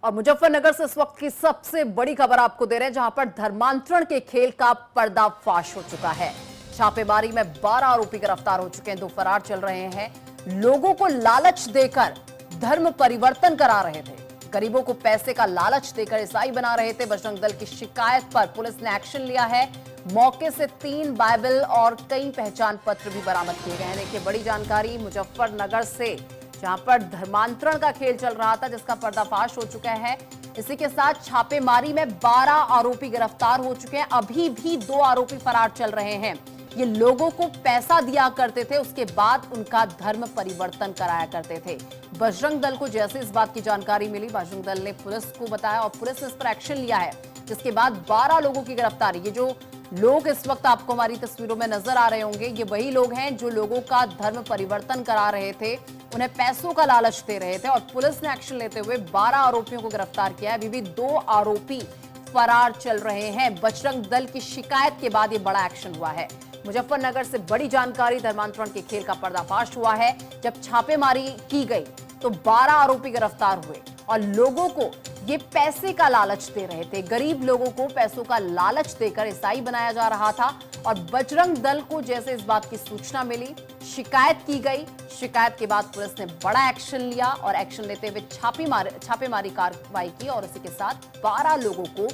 और मुजफ्फरनगर से इस वक्त की सबसे बड़ी खबर आपको दे रहे हैं, जहां पर धर्मांतरण के खेल का पर्दाफाश हो चुका है। छापेमारी में 12 आरोपी गिरफ्तार हो चुके हैं, 2 फरार चल रहे हैं। लोगों को लालच देकर धर्म परिवर्तन करा रहे थे, गरीबों को पैसे का लालच देकर ईसाई बना रहे थे। बजरंग दल की शिकायत पर पुलिस ने एक्शन लिया है। मौके से 3 बाइबल और कई पहचान पत्र भी बरामद किए गए हैं। देखिए बड़ी जानकारी मुजफ्फरनगर से, जहां पर धर्मांतरण का खेल चल रहा था, जिसका पर्दाफाश हो चुका है। इसी के साथ छापेमारी में 12 आरोपी गिरफ्तार हो चुके हैं। अभी भी 2 आरोपी फरार चल रहे हैं। ये लोगों को पैसा दिया करते थे, उसके बाद उनका धर्म परिवर्तन कराया करते थे। बजरंग दल को जैसे इस बात की जानकारी मिली, बजरंग दल ने पुलिस को बताया और पुलिस ने इस पर एक्शन लिया है, जिसके बाद 12 लोगों की गिरफ्तारी। ये जो लोग इस वक्त आपको हमारी तस्वीरों में नजर आ रहे होंगे, ये वही लोग हैं जो लोगों का धर्म परिवर्तन करा रहे थे, उन्हें पैसों का लालच दे रहे थे। और पुलिस ने एक्शन लेते हुए 12 आरोपियों को गिरफ्तार किया है। अभी भी 2 आरोपी फरार चल रहे हैं। बजरंग दल की शिकायत के बाद ये बड़ा एक्शन हुआ है। मुजफ्फरनगर से बड़ी जानकारी, धर्मांतरण के खेल का पर्दाफाश हुआ है। जब छापेमारी की गई तो 12 आरोपी गिरफ्तार हुए और लोगों को ये पैसे का लालच दे रहे थे। गरीब लोगों को पैसों का लालच देकर ईसाई बनाया जा रहा था। और बजरंग दल को जैसे इस बात की सूचना मिली, शिकायत की गई। शिकायत के बाद पुलिस ने बड़ा एक्शन लिया और एक्शन लेते हुए छापेमारी कार्रवाई की और इसी के साथ 12 लोगों को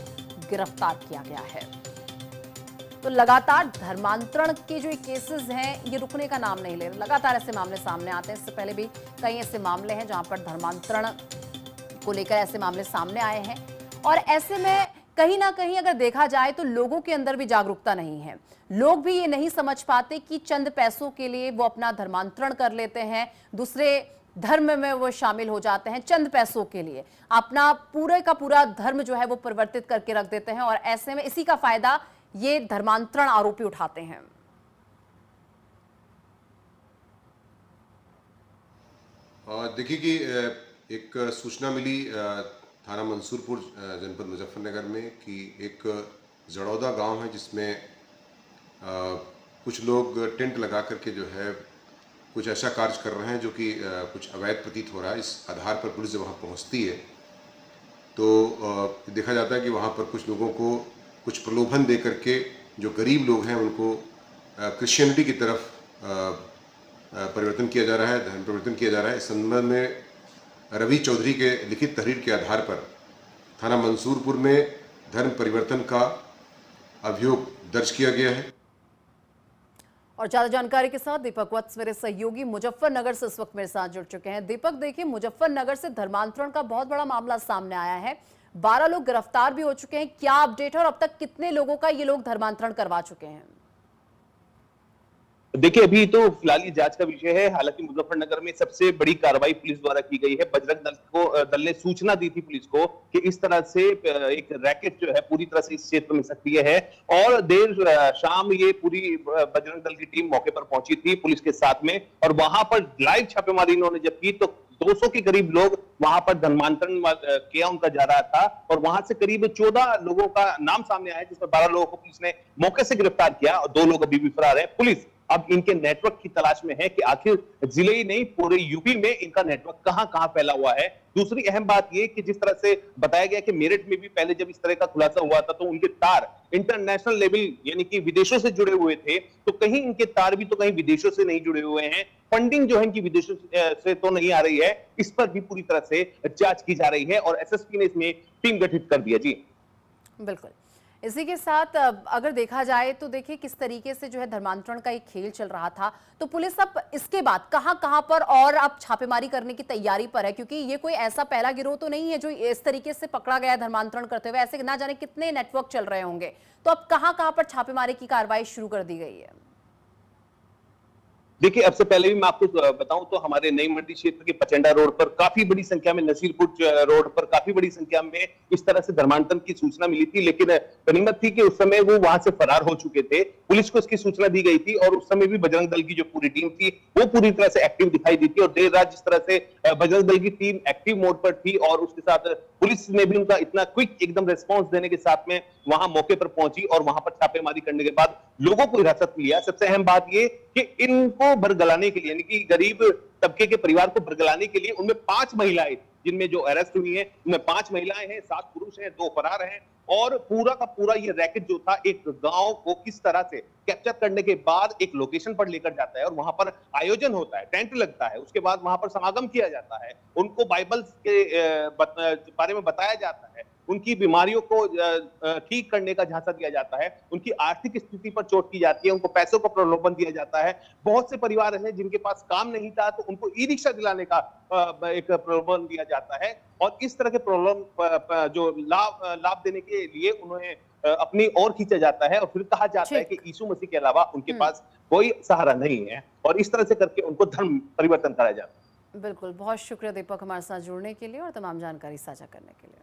गिरफ्तार किया गया है। तो लगातार धर्मांतरण के जो केसेस हैं, ये रुकने का नाम नहीं ले रहे। लगातार ऐसे मामले सामने आते हैं। इससे पहले भी कई ऐसे मामले हैं जहां पर धर्मांतरण को लेकर ऐसे मामले सामने आए हैं। और ऐसे में कहीं ना कहीं अगर देखा जाए तो लोगों के अंदर भी जागरूकता नहीं है। लोग भी ये नहीं समझ पाते कि चंद पैसों के लिए वो अपना धर्मांतरण कर लेते हैं, दूसरे धर्म में वो शामिल हो जाते हैं। चंद पैसों के लिए अपना पूरे का पूरा धर्म जो है वो परिवर्तित करके रख देते हैं। और ऐसे में इसी का फायदा ये धर्मांतरण आरोपी उठाते हैं। देखिए कि एक सूचना मिली थाना मंसूरपुर जनपद मुजफ्फरनगर में कि एक जड़ौदा गांव है, जिसमें कुछ लोग टेंट लगा करके जो है कुछ ऐसा कार्य कर रहे हैं जो कि कुछ अवैध प्रतीत हो रहा है। इस आधार पर पुलिस जब वहाँ पहुँचती है तो देखा जाता है कि वहाँ पर कुछ लोगों को कुछ प्रलोभन दे करके जो गरीब लोग हैं उनको क्रिश्चियनिटी की तरफ परिवर्तन किया जा रहा है, धर्म परिवर्तन किया जा रहा है। इस संबंध में रवि चौधरी के लिखित तहरीर के आधार पर थाना मंसूरपुर में धर्म परिवर्तन का अभियोग दर्ज किया गया है। और ज्यादा जानकारी के साथ दीपक वत्स मेरे सहयोगी मुजफ्फरनगर से इस वक्त मेरे साथ जुड़ चुके हैं। दीपक, देखिए मुजफ्फरनगर से धर्मांतरण का बहुत बड़ा मामला सामने आया है। 12 लोग गिरफ्तार भी हो चुके हैं। क्या अपडेट है और अब तक कितने लोगों का ये लोग धर्मांतरण करवा चुके हैं? देखिए अभी तो फिलहाल ये जांच का विषय है। हालांकि मुजफ्फरनगर में सबसे बड़ी कार्रवाई पुलिस द्वारा की गई है। बजरंग दल ने सूचना दी थी पुलिस को कि इस तरह से एक रैकेट जो है पूरी तरह से इस क्षेत्र में सक्रिय है। और देर शाम ये पूरी बजरंग दल की टीम मौके पर पहुंची थी पुलिस के साथ में, और वहां पर लाइव छापेमारी इन्होंने जब की तो 200 के करीब लोग वहां पर धर्मांतरण किया उनका जा रहा था। और वहां से करीब 14 लोगों का नाम सामने आया, जिसमें 12 लोगों को पुलिस ने मौके से गिरफ्तार किया और 2 लोग अभी भी फरार है। पुलिस अब इनके नेटवर्क की तलाश में है कि आखिर जिले ही नहीं पूरे यूपी में इनका नेटवर्क कहां कहां फैला हुआ है। दूसरी अहम बात यह कि जिस तरह से बताया गया कि मेरठ में भी पहले जब इस तरह का खुलासा हुआ था तो उनके तार इंटरनेशनल लेवल यानी कि विदेशों से जुड़े हुए थे, तो कहीं इनके तार भी तो कहीं विदेशों से नहीं जुड़े हुए हैं। फंडिंग जो है इनकी विदेशों से तो नहीं आ रही है, इस पर भी पूरी तरह से जांच की जा रही है और एसएसपी ने इसमें टीम गठित कर दिया। जी बिल्कुल। इसी के साथ अगर देखा जाए तो देखिए किस तरीके से जो है धर्मांतरण का एक खेल चल रहा था, तो पुलिस अब इसके बाद कहां कहां पर और अब छापेमारी करने की तैयारी पर है, क्योंकि ये कोई ऐसा पहला गिरोह तो नहीं है जो इस तरीके से पकड़ा गया धर्मांतरण करते हुए। ऐसे ना जाने कितने नेटवर्क चल रहे होंगे। तो अब कहां कहां पर छापेमारी की कार्रवाई शुरू कर दी गई है? देखिए, अब से पहले भी मैं आपको बताऊं तो हमारे नई मंडी क्षेत्र के पचंडा रोड पर काफी बड़ी संख्या में, नसीरपुर रोड पर काफी बड़ी संख्या में इस तरह से धर्मांतरण की सूचना मिली थी। लेकिन गनीमत थी कि उस समय वो वहां से फरार हो चुके थे। पुलिस को इसकी सूचना दी गई थी और उस समय भी बजरंग दल की जो पूरी टीम थी वो पूरी तरह से एक्टिव दिखाई दी थी। और देर रात जिस तरह से बजरंग दल की टीम एक्टिव मोड पर थी और उसके साथ पुलिस ने भी उनका इतना क्विक एकदम रिस्पॉन्स देने के साथ में वहां मौके पर पहुंची और वहां पर छापेमारी करने के बाद लोगों को हिरासत में लिया। सबसे अहम बात ये कि इनको बरगलाने के लिए, यानी कि गरीब तबके के परिवार को बरगलाने के लिए उनमें 5 महिलाएं, जिनमें जो अरेस्ट हुई है उनमें 5 महिलाएं हैं, 7 पुरुष हैं, 2 फरार हैं। और पूरा का पूरा ये रैकेट जो था एक गांव को किस तरह से कैप्चर करने के बाद एक लोकेशन पर लेकर जाता है और वहां पर आयोजन होता है, टेंट लगता है, उसके बाद वहां पर समागम किया जाता है, उनको बाइबल के बारे में बताया जाता है, उनकी बीमारियों को ठीक करने का झांसा दिया जाता है, उनकी आर्थिक स्थिति पर चोट की जाती है, उनको पैसों का प्रलोभन दिया जाता है। बहुत से परिवार हैं जिनके पास काम नहीं था तो उनको ई रिक्शा दिलाने का एक प्रलोभन दिया जाता है और इस तरह के प्रलोभन जो लाभ देने के लिए उन्हें अपनी ओर खींचा जाता है और फिर कहा जाता है कि यीशु मसीह के अलावा उनके पास कोई सहारा नहीं है और इस तरह से करके उनको धर्म परिवर्तन कराया जाता है। बिल्कुल, बहुत शुक्रिया दीपक हमारे साथ जुड़ने के लिए और तमाम जानकारी साझा करने के लिए।